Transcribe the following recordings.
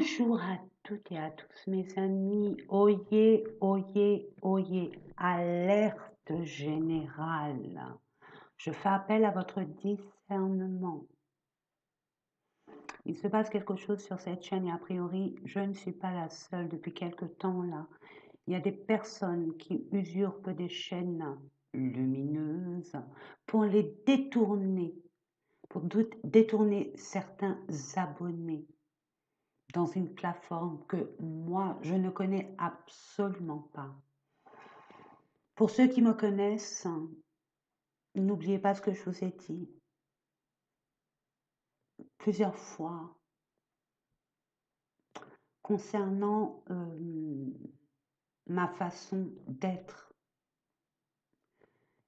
Bonjour à toutes et à tous mes amis. Oyez, oyez, oyez. Alerte générale. Je fais appel à votre discernement. Il se passe quelque chose sur cette chaîne et a priori, je ne suis pas la seule depuis quelque temps là. Il y a des personnes qui usurpent des chaînes lumineuses pour les détourner, pour détourner certains abonnés dans une plateforme que moi, je ne connais absolument pas. Pour ceux qui me connaissent, n'oubliez pas ce que je vous ai dit plusieurs fois concernant ma façon d'être.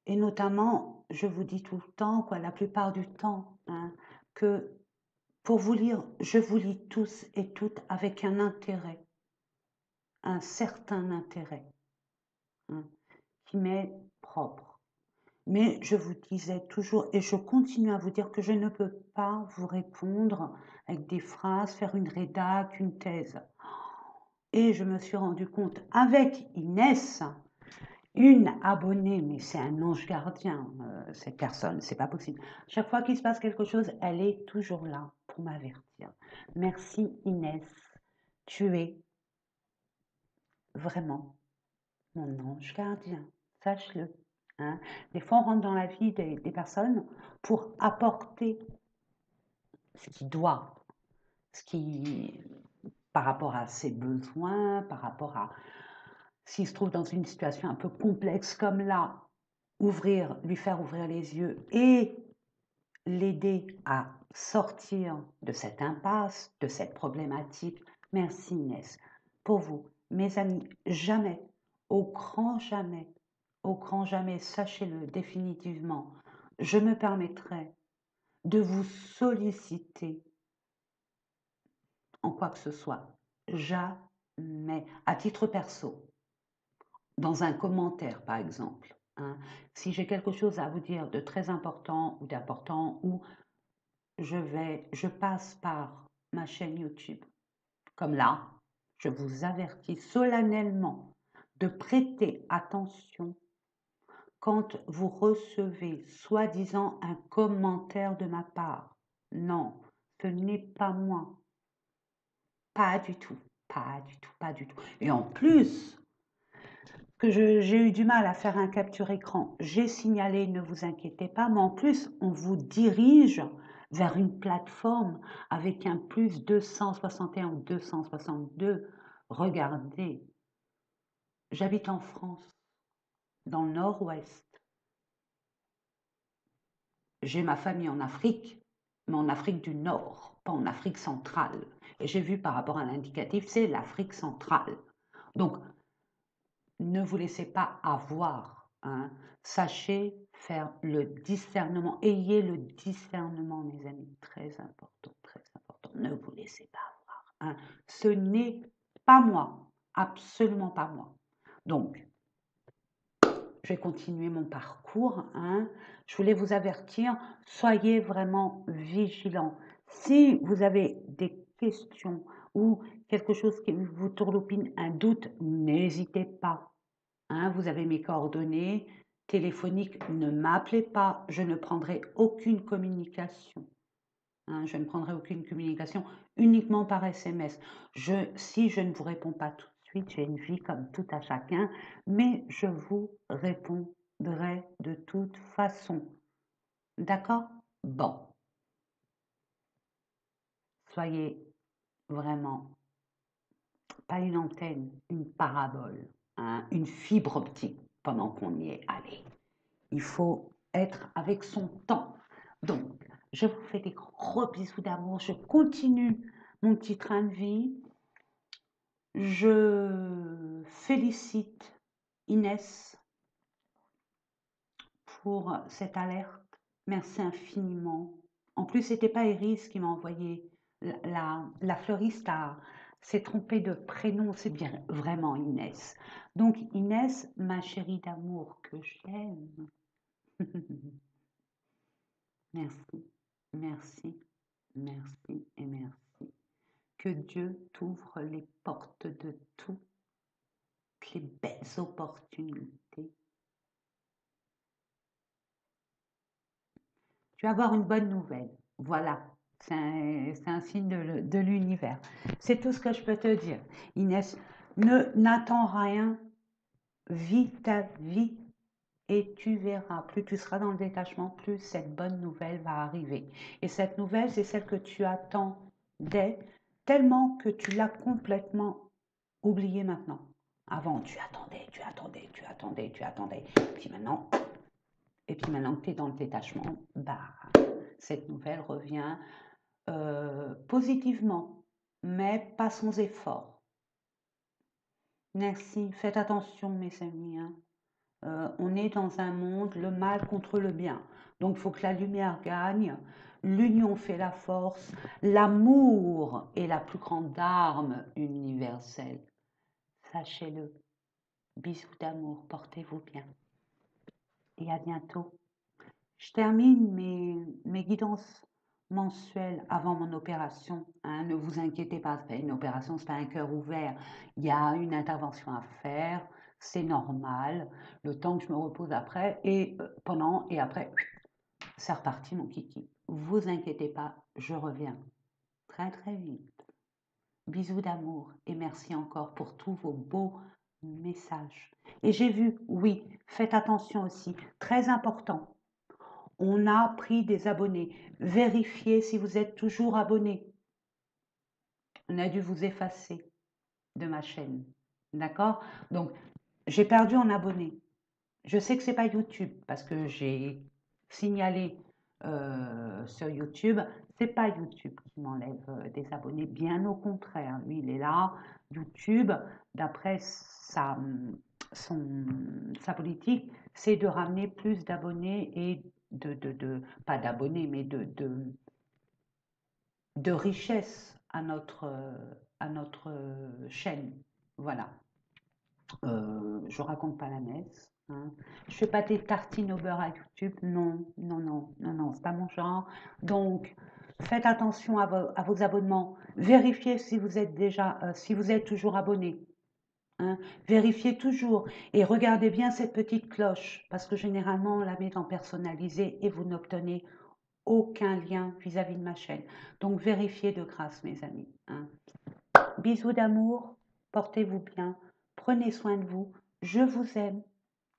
Et notamment, je vous dis tout le temps, quoi, la plupart du temps, hein, que pour vous lire, je vous lis tous et toutes avec un intérêt, un certain intérêt, hein, qui m'est propre. Mais je vous disais toujours, et je continue à vous dire que je ne peux pas vous répondre avec des phrases, faire une rédac, une thèse. Et je me suis rendu compte avec Inès, une abonnée, mais c'est un ange gardien, cette personne, c'est pas possible. Chaque fois qu'il se passe quelque chose, elle est toujours là pour m'avertir. Merci Inès, tu es vraiment mon ange gardien, sache-le. Hein. Des fois, on rentre dans la vie des personnes pour apporter ce qui doit, ce qui, par rapport à ses besoins, par rapport à s'il se trouve dans une situation un peu complexe comme là, lui faire ouvrir les yeux et l'aider à sortir de cette impasse, de cette problématique. Merci Inès. Pour vous, mes amis, jamais, au grand jamais, sachez-le définitivement, je me permettrai de vous solliciter en quoi que ce soit. Jamais. À titre perso, dans un commentaire par exemple. Hein, si j'ai quelque chose à vous dire de très important ou d'important, ou je passe par ma chaîne YouTube, comme là, je vous avertis solennellement de prêter attention quand vous recevez soi-disant un commentaire de ma part. Non, ce n'est pas moi. Pas du tout, pas du tout, pas du tout. Et en plus, que j'ai eu du mal à faire un capture écran, j'ai signalé, ne vous inquiétez pas, mais en plus, on vous dirige vers une plateforme avec un plus 261 ou 262. Regardez, j'habite en France, dans le nord-ouest. J'ai ma famille en Afrique, mais en Afrique du Nord, pas en Afrique centrale. Et j'ai vu par rapport à l'indicatif, c'est l'Afrique centrale. Donc, ne vous laissez pas avoir. Hein. Sachez faire le discernement. Ayez le discernement, mes amis. Très important, très important. Ne vous laissez pas avoir. Hein. Ce n'est pas moi. Absolument pas moi. Donc, je vais continuer mon parcours. Hein. Je voulais vous avertir, soyez vraiment vigilants. Si vous avez des questions ou quelque chose qui vous tourloupine, un doute, n'hésitez pas. Hein, vous avez mes coordonnées téléphoniques, ne m'appelez pas, je ne prendrai aucune communication. Hein, je ne prendrai aucune communication uniquement par SMS. Si je ne vous réponds pas tout de suite, j'ai une vie comme tout à chacun, mais je vous répondrai de toute façon. D'accord? Bon, soyez vraiment pas une antenne, une parabole, hein, une fibre optique pendant qu'on y est. Allez, il faut être avec son temps. Donc, je vous fais des gros bisous d'amour. Je continue mon petit train de vie. Je félicite Inès pour cette alerte. Merci infiniment. En plus, c'était pas Iris qui m'a envoyé. La fleuriste s'est trompée de prénom. C'est bien vraiment Inès. Donc, Inès, ma chérie d'amour que j'aime. Merci, merci, merci et merci. Que Dieu t'ouvre les portes de toutes les belles opportunités. Tu vas avoir une bonne nouvelle. Voilà, c'est un signe de l'univers. C'est tout ce que je peux te dire. Inès, n'attends rien, vis ta vie et tu verras. Plus tu seras dans le détachement, plus cette bonne nouvelle va arriver. Et cette nouvelle, c'est celle que tu attendais tellement que tu l'as complètement oubliée maintenant. Avant, tu attendais, tu attendais, tu attendais, tu attendais. Et puis maintenant que tu es dans le détachement, bah, cette nouvelle revient positivement, mais pas sans effort. Merci, faites attention mes amis. Hein. On est dans un monde, le mal contre le bien. Donc il faut que la lumière gagne, l'union fait la force, l'amour est la plus grande arme universelle. Sachez-le. Bisous d'amour, portez-vous bien. Et à bientôt. Je termine mes guidances mensuelles avant mon opération. Hein, ne vous inquiétez pas, c'est pas une opération, c'est pas un cœur ouvert. Il y a une intervention à faire, c'est normal. Le temps que je me repose après et pendant et après, c'est reparti mon kiki. Vous inquiétez pas, je reviens très très vite. Bisous d'amour et merci encore pour tous vos beaux messages. Et j'ai vu, oui, faites attention aussi, très important. On a pris des abonnés. Vérifiez si vous êtes toujours abonné. On a dû vous effacer de ma chaîne. D'accord? Donc, j'ai perdu en abonnés. Je sais que c'est pas YouTube parce que j'ai signalé sur YouTube. C'est pas YouTube qui m'enlève des abonnés. Bien au contraire. Lui, il est là. YouTube, d'après sa politique, c'est de ramener plus d'abonnés et pas d'abonnés, mais de richesse à notre chaîne. Voilà. Je raconte pas la messe. Hein. Je fais pas des tartines au beurre à YouTube. Non, non, non, non, non, c'est pas mon genre. Donc, faites attention à vos abonnements. Vérifiez si vous êtes si vous êtes toujours abonné. Hein. Vérifiez toujours et regardez bien cette petite cloche parce que généralement on la met en personnalisé et vous n'obtenez aucun lien vis-à-vis de ma chaîne. Donc vérifiez de grâce mes amis. Hein. Bisous d'amour, portez-vous bien, prenez soin de vous, je vous aime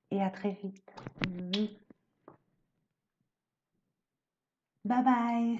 et à très vite. Bye bye.